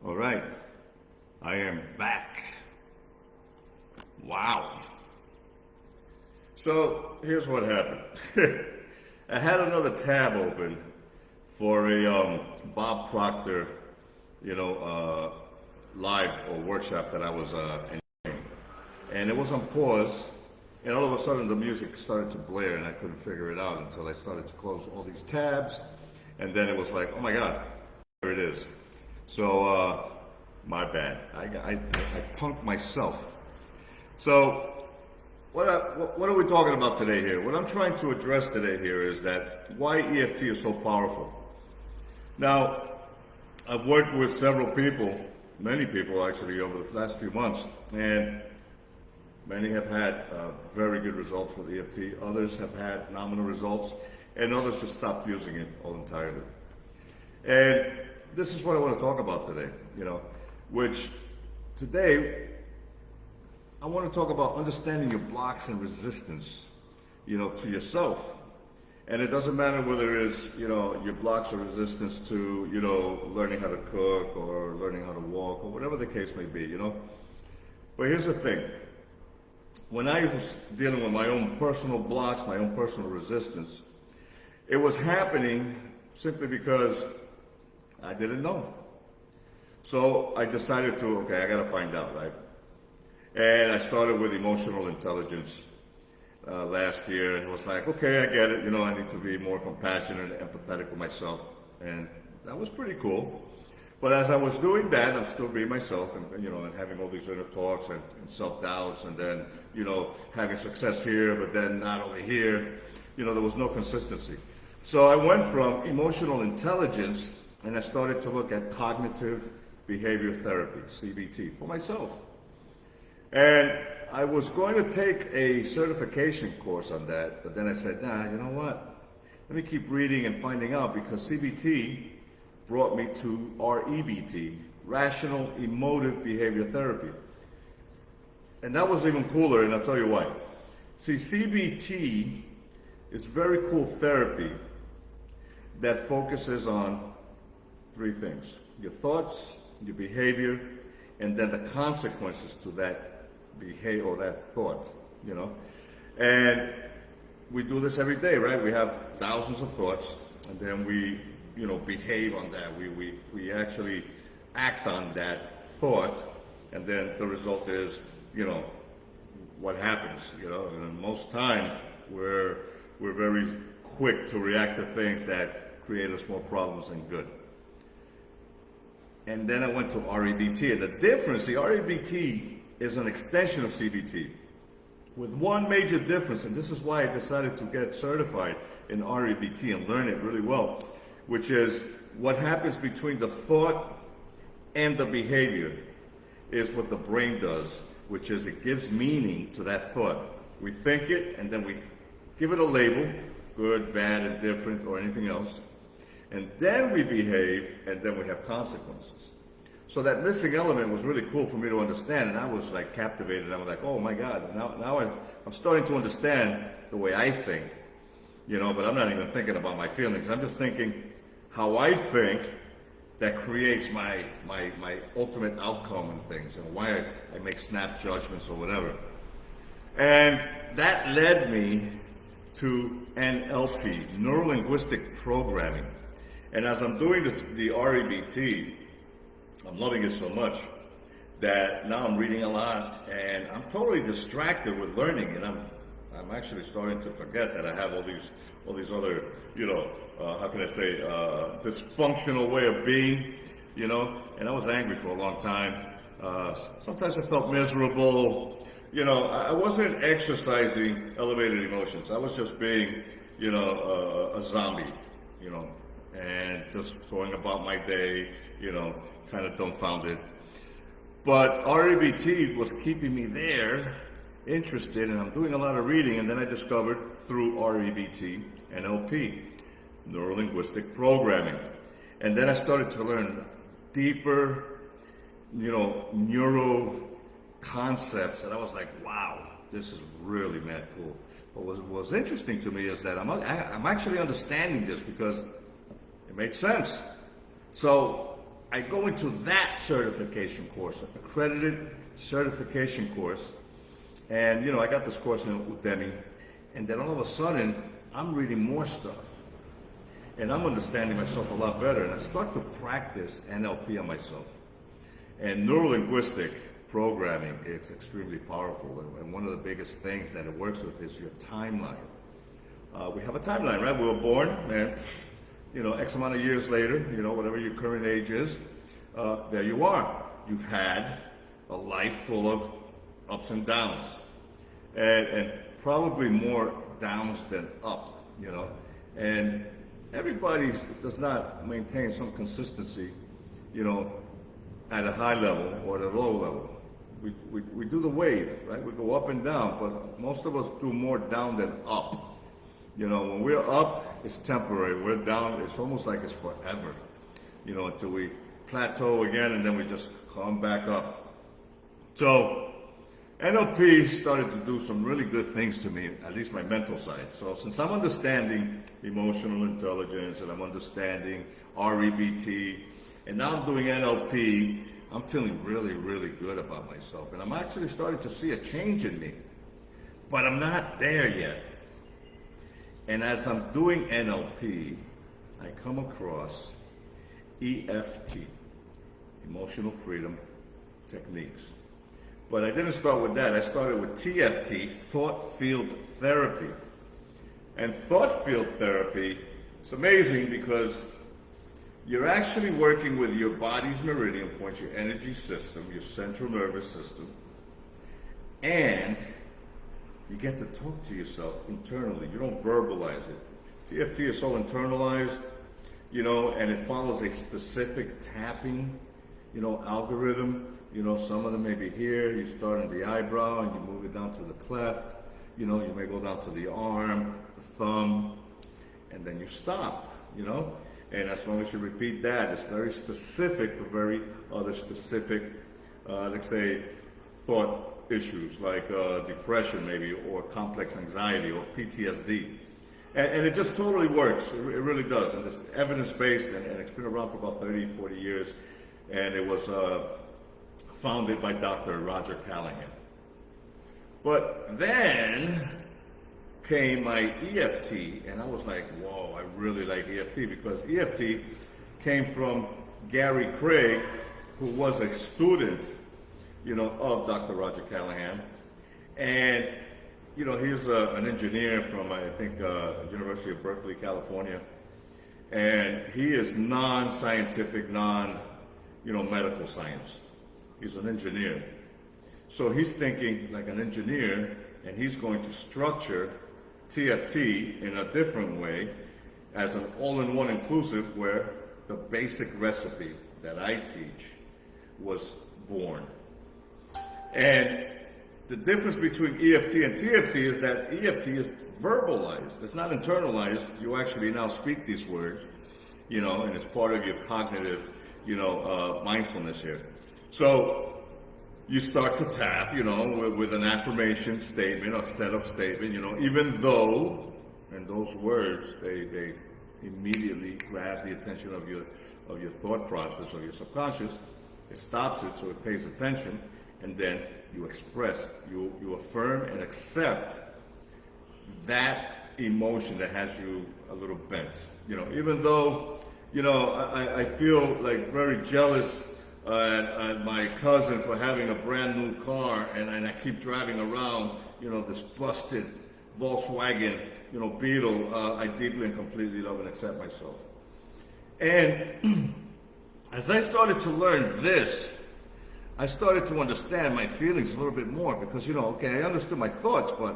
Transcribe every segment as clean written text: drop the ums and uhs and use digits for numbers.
All right, I am back. Wow. So here's what happened. I had another tab open for a Bob Proctor, live or workshop that I was enjoying, and it was on pause. And all of a sudden, the music started to blare, and I couldn't figure it out until I started to close all these tabs, and then it was like, oh my God, there it is. So, my bad. I punked myself. So, what are we talking about today here? What I'm trying to address today here is that why EFT is so powerful. Now, I've worked with several people, many people actually, over the last few months, and many have had very good results with EFT. Others have had nominal results, and others just stopped using it all entirely. And this is what I want to talk about today, which today I want to talk about understanding your blocks and resistance, to yourself. And it doesn't matter whether it's, your blocks or resistance to, learning how to cook or learning how to walk or whatever the case may be, But here's the thing. When I was dealing with my own personal blocks, my own personal resistance, it was happening simply because I didn't know. So I decided to, I got to find out, right? And I started with emotional intelligence last year, and it was like, okay, I get it. I need to be more compassionate and empathetic with myself, and that was pretty cool. But as I was doing that, I'm still being myself, and and having all these inner talks and self-doubts, and then having success here, but then not over here. There was no consistency. So I went from emotional intelligence, and I started to look at cognitive behavior therapy, CBT, for myself. And I was going to take a certification course on that, but then I said, nah, you know what? Let me keep reading and finding out, because CBT brought me to REBT, Rational Emotive Behavior Therapy. And that was even cooler, and I'll tell you why. See, CBT is very cool therapy that focuses on three things: your thoughts, your behavior, and then the consequences to that behavior or that thought, And we do this every day, right? We have thousands of thoughts, and then we behave on that. We actually act on that thought, and then the result is, what happens, And most times we're very quick to react to things that create us more problems than good. And then I went to REBT. And the difference, the REBT is an extension of CBT, with one major difference, and this is why I decided to get certified in REBT and learn it really well, which is what happens between the thought and the behavior is what the brain does, which is it gives meaning to that thought. We think it, and then we give it a label, good, bad, indifferent, or anything else, and then we behave, and then we have consequences. So that missing element was really cool for me to understand, and I was like captivated. I was like, oh my God, now I'm starting to understand the way I think, but I'm not even thinking about my feelings. I'm just thinking how I think that creates my ultimate outcome and things, and why I make snap judgments or whatever. And that led me to NLP, Neuro-Linguistic Programming. And as I'm doing the REBT, I'm loving it so much that now I'm reading a lot, and I'm totally distracted with learning, and I'm actually starting to forget that I have all these other, how can I say, dysfunctional way of being, and I was angry for a long time. Sometimes I felt miserable. I wasn't exercising elevated emotions. I was just being, a zombie, and just going about my day, kind of dumbfounded. But REBT was keeping me there, interested, and I'm doing a lot of reading, and then I discovered through REBT, NLP, Neuro-Linguistic Programming. And then I started to learn deeper, neuro concepts, and I was like, wow, this is really mad cool. But what was interesting to me is that I'm actually understanding this because it made sense. So I go into that certification course, accredited certification course, and I got this course in Udemy, and then all of a sudden I'm reading more stuff, and I'm understanding myself a lot better, and I start to practice NLP on myself. And neuro-linguistic programming, it's extremely powerful, and one of the biggest things that it works with is your timeline. We have a timeline, right? We were born, and X amount of years later, whatever your current age is, there you are. You've had a life full of ups and downs, and probably more downs than up, and everybody does not maintain some consistency, at a high level or at a low level. We do the wave, right? We go up and down, but most of us do more down than up. When we're up, it's temporary. We're down, it's almost like it's forever, until we plateau again, and then we just come back up. So NLP started to do some really good things to me, at least my mental side. So since I'm understanding emotional intelligence, and I'm understanding REBT, and now I'm doing NLP, I'm feeling really, really good about myself. And I'm actually starting to see a change in me. But I'm not there yet. And as I'm doing NLP, I come across EFT, Emotional Freedom Techniques. But I didn't start with that. I started with TFT, Thought Field Therapy. And Thought Field Therapy, it's amazing because you're actually working with your body's meridian points, your energy system, your central nervous system, and you get to talk to yourself internally. You don't verbalize it. TFT is so internalized, and it follows a specific tapping, algorithm. Some of them may be here. You start on the eyebrow and you move it down to the cleft. You may go down to the arm, the thumb, and then you stop, And as long as you repeat that, it's very specific for very other specific, let's say, thought issues like depression maybe, or complex anxiety, or PTSD. And it just totally works. It really does. And it's evidence-based, and it's been around for about 30, 40 years. And it was founded by Dr. Roger Callahan. But then came my EFT, and I was like, whoa, I really like EFT, because EFT came from Gary Craig, who was a student, of Dr. Roger Callahan. And, he's an engineer from, I think, University of Berkeley, California. And he is non-scientific, medical science. He's an engineer. So he's thinking like an engineer, and he's going to structure TFT in a different way as an all-in-one inclusive, where the basic recipe that I teach was born. And the difference between EFT and TFT is that EFT is verbalized. It's not internalized. You actually now speak these words, and it's part of your cognitive, mindfulness here. So you start to tap, with an affirmation statement or setup statement, even though, and those words, they immediately grab the attention of your thought process or your subconscious. It stops it, so it pays attention, and then you express, you affirm and accept that emotion that has you a little bent. Even though, I feel like very jealous at my cousin for having a brand new car, and I keep driving around, this busted Volkswagen, Beetle. I deeply and completely love and accept myself. And as I started to learn this, I started to understand my feelings a little bit more, because, I understood my thoughts, but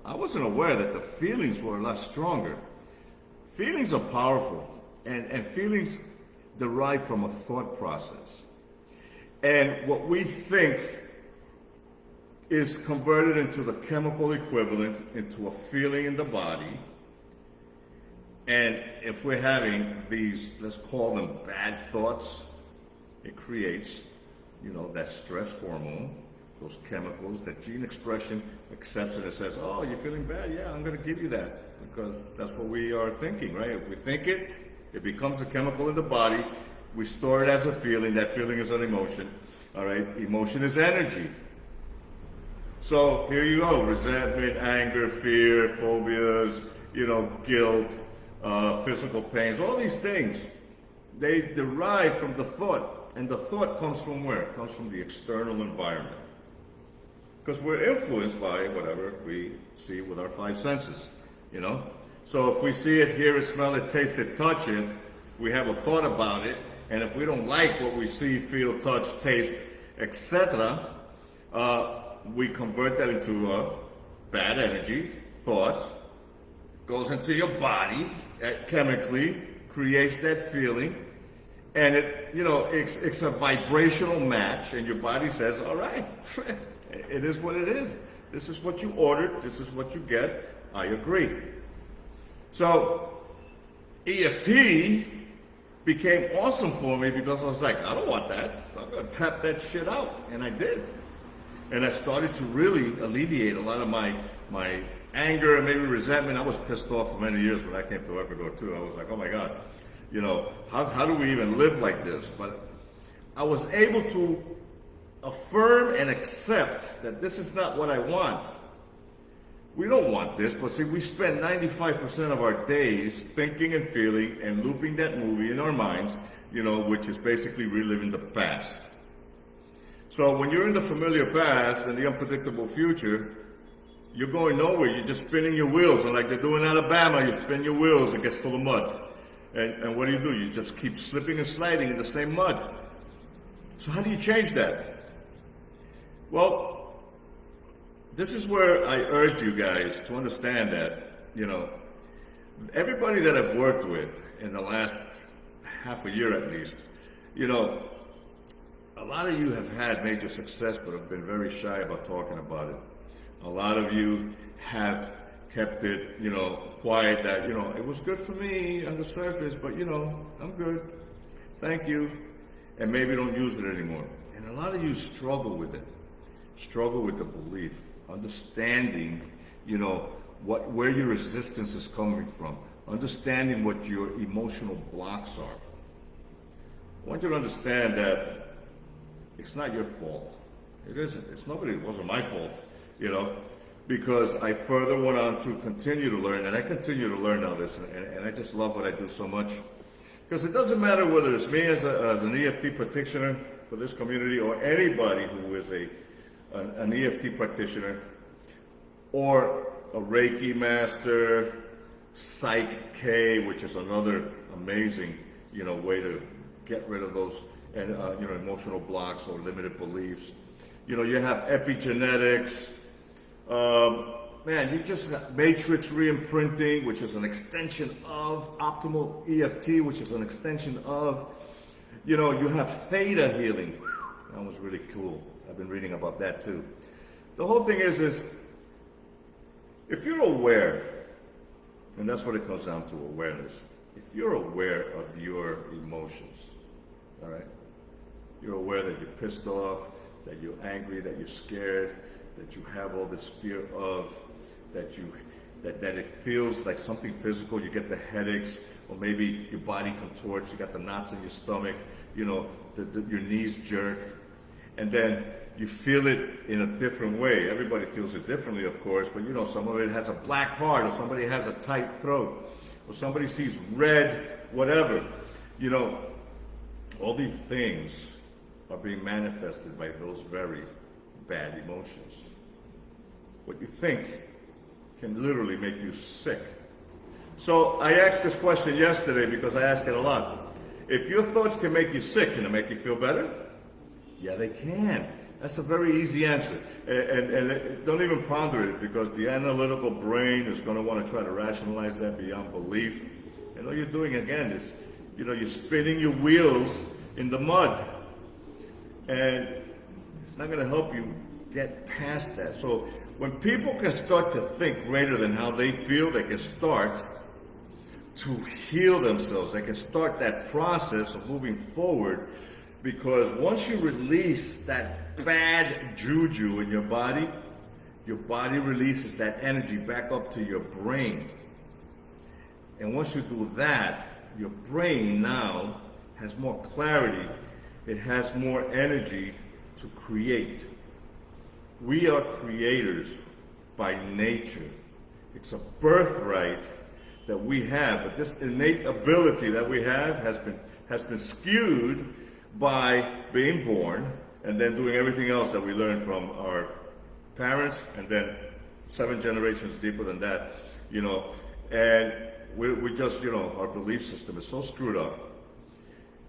I wasn't aware that the feelings were a lot stronger. Feelings are powerful, and feelings derive from a thought process. And what we think is converted into the chemical equivalent into a feeling in the body. And if we're having these, let's call them bad thoughts, it creates, that stress hormone, those chemicals that gene expression accepts it and says, oh, you're feeling bad? Yeah, I'm going to give you that, because that's what we are thinking, right? If we think it, it becomes a chemical in the body, We store it as a feeling. That feeling is an emotion. All right? Emotion is energy. So here you go. Resentment, anger, fear, phobias, guilt, physical pains, all these things, they derive from the thought. And the thought comes from where? It comes from the external environment. Because we're influenced by whatever we see with our five senses, So if we see it, hear it, smell it, taste it, touch it, we have a thought about it. And if we don't like what we see, feel, touch, taste, etc., we convert that into bad energy, thought, goes into your body, chemically creates that feeling. And it's a vibrational match, and your body says, all right, it is what it is. This is what you ordered. This is what you get. I agree. So EFT became awesome for me because I was like, I don't want that. I'm going to tap that shit out. And I did. And I started to really alleviate a lot of my anger and maybe resentment. I was pissed off for many years when I came to Ecuador too. I was like, oh my God. How do we even live like this? But I was able to affirm and accept that this is not what I want. We don't want this, but see, we spend 95% of our days thinking and feeling and looping that movie in our minds, which is basically reliving the past. So when you're in the familiar past and the unpredictable future, you're going nowhere. You're just spinning your wheels. And like they do in Alabama, you spin your wheels, it gets full of mud. And what do? You just keep slipping and sliding in the same mud. So how do you change that? Well, this is where I urge you guys to understand that, everybody that I've worked with in the last half a year at least, a lot of you have had major success but have been very shy about talking about it. A lot of you have kept it, quiet, that, it was good for me on the surface, but, I'm good. Thank you. And maybe don't use it anymore. And a lot of you struggle with it. Struggle with the belief. Understanding, where your resistance is coming from. Understanding what your emotional blocks are. I want you to understand that it's not your fault. It isn't. It wasn't my fault, because I further went on to continue to learn, and I continue to learn now this, and I just love what I do so much. Because it doesn't matter whether it's me as an EFT practitioner for this community, or anybody who is an EFT practitioner, or a Reiki master, Psych K, which is another amazing, way to get rid of those, emotional blocks or limited beliefs. You have epigenetics. You just got matrix re-imprinting, which is an extension of optimal EFT, which is an extension of, you have theta healing. That was really cool. I've been reading about that too. The whole thing is if you're aware, and that's what it comes down to, awareness. If you're aware of your emotions, all right? You're aware that you're pissed off, that you're angry, that you're scared, that you have all this fear of, that it feels like something physical, you get the headaches, or maybe your body contorts, you got the knots in your stomach, your knees jerk, and then you feel it in a different way. Everybody feels it differently, of course, but some of it has a black heart, or somebody has a tight throat, or somebody sees red, whatever. All these things are being manifested by those very bad emotions. What you think can literally make you sick. So I asked this question yesterday because I ask it a lot. If your thoughts can make you sick, can it make you feel better? Yeah, they can. That's a very easy answer. And don't even ponder it, because the analytical brain is going to want to try to rationalize that beyond belief. And all you're doing again is, you're spinning your wheels in the mud. And it's not going to help you get past that. So when people can start to think greater than how they feel, they can start to heal themselves. They can start that process of moving forward, because once you release that bad juju in your body releases that energy back up to your brain. And once you do that, your brain now has more clarity, it has more energy to create. We are creators by nature. It's a birthright that we have, but this innate ability that we have has been skewed by being born and then doing everything else that we learned from our parents, and then 7 generations deeper than that, and we just, our belief system is so screwed up.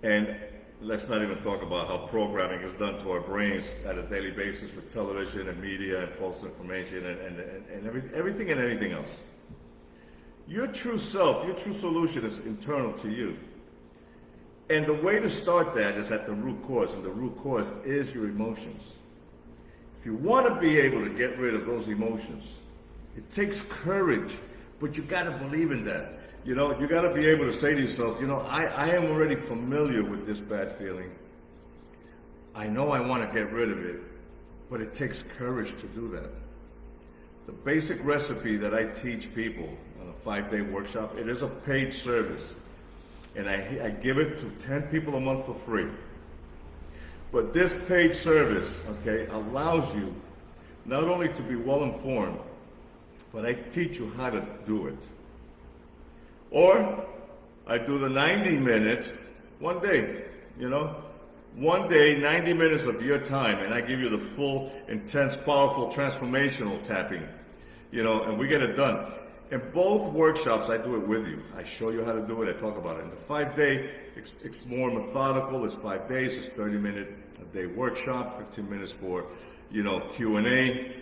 And let's not even talk about how programming is done to our brains at a daily basis with television and media and false information and everything and anything else. Your true self, your true solution is internal to you. And the way to start that is at the root cause, and the root cause is your emotions. If you want to be able to get rid of those emotions, it takes courage, but you got to believe in that. You got to be able to say to yourself, I am already familiar with this bad feeling. I know I want to get rid of it, but it takes courage to do that. The basic recipe that I teach people on a 5-day workshop, it is a paid service. And I give it to 10 people a month for free. But this paid service, allows you not only to be well informed, but I teach you how to do it. Or I do the 90-minute, one day, one day, 90 minutes of your time, and I give you the full, intense, powerful, transformational tapping, and we get it done. In both workshops, I do it with you. I show you how to do it. I talk about it. In the 5-day, it's more methodical. It's 5 days. It's 30-minute a day workshop, 15 minutes for, Q&A.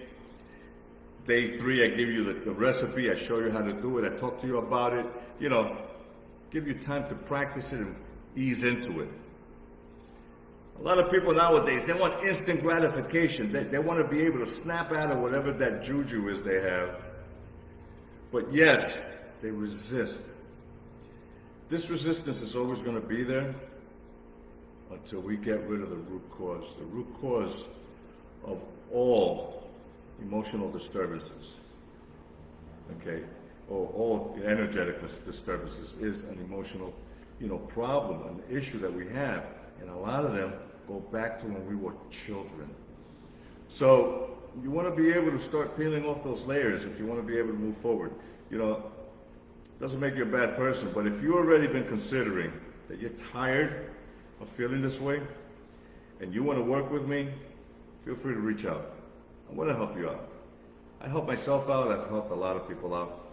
Day 3, I give you the recipe. I show you how to do it. I talk to you about it. Give you time to practice it and ease into it. A lot of people nowadays, they want instant gratification. They want to be able to snap out of whatever that juju is they have. But yet, they resist. This resistance is always going to be there until we get rid of the root cause. The root cause of all emotional disturbances, or all energetic disturbances is an emotional, problem, an issue that we have. And a lot of them go back to when we were children. So you want to be able to start peeling off those layers if you want to be able to move forward. Doesn't make you a bad person, but if you've already been considering that you're tired of feeling this way and you want to work with me, feel free to reach out. I want to help you out. I help myself out. I've helped a lot of people out,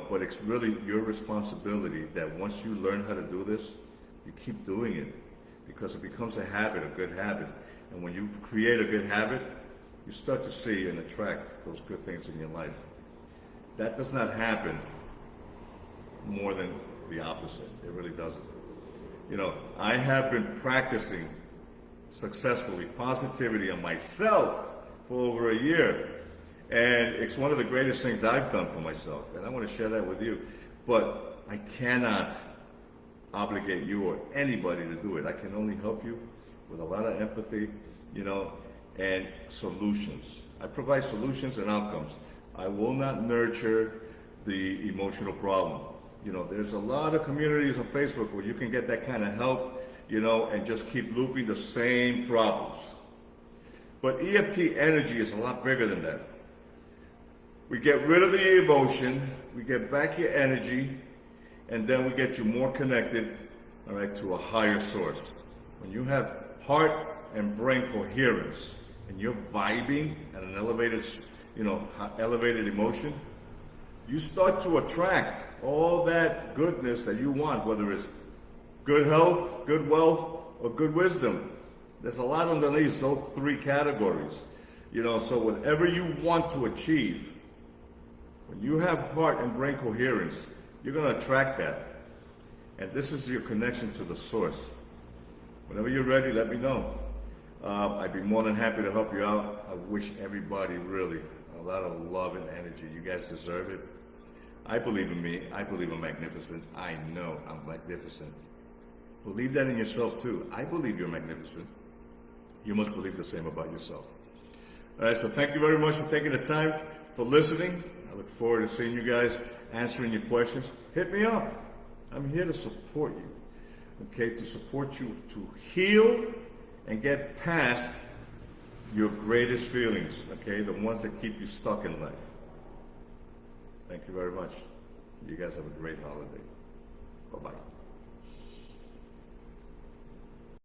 but it's really your responsibility that once you learn how to do this, you keep doing it, because it becomes a habit, a good habit. And when you create a good habit, you start to see and attract those good things in your life. That does not happen more than the opposite. It really doesn't. I have been practicing successfully positivity on myself for over a year. And it's one of the greatest things I've done for myself. And I want to share that with you. But I cannot obligate you or anybody to do it. I can only help you with a lot of empathy, and solutions. I provide solutions and outcomes. I will not nurture the emotional problem. There's a lot of communities on Facebook where you can get that kind of help, and just keep looping the same problems. But EFT Energy is a lot bigger than that. We get rid of the emotion, we get back your energy, and then we get you more connected, to a higher source. When you have heart and brain coherence, and you're vibing at an elevated emotion, you start to attract all that goodness that you want, whether it's good health, good wealth, or good wisdom. There's a lot underneath those 3 categories. So whatever you want to achieve, when you have heart and brain coherence, you're going to attract that. And this is your connection to the source. Whenever you're ready, let me know. I'd be more than happy to help you out. I wish everybody really a lot of love and energy. You guys deserve it. I believe in me. I believe I'm magnificent. I know I'm magnificent. Believe that in yourself too. I believe you're magnificent. You must believe the same about yourself. All right, so thank you very much for taking the time for listening. I look forward to seeing you guys, answering your questions. Hit me up. I'm here to support you. okay, to support you to heal and get past your greatest feelings, okay, the ones that keep you stuck in life. Thank you very much. You guys have a great holiday. Bye-bye.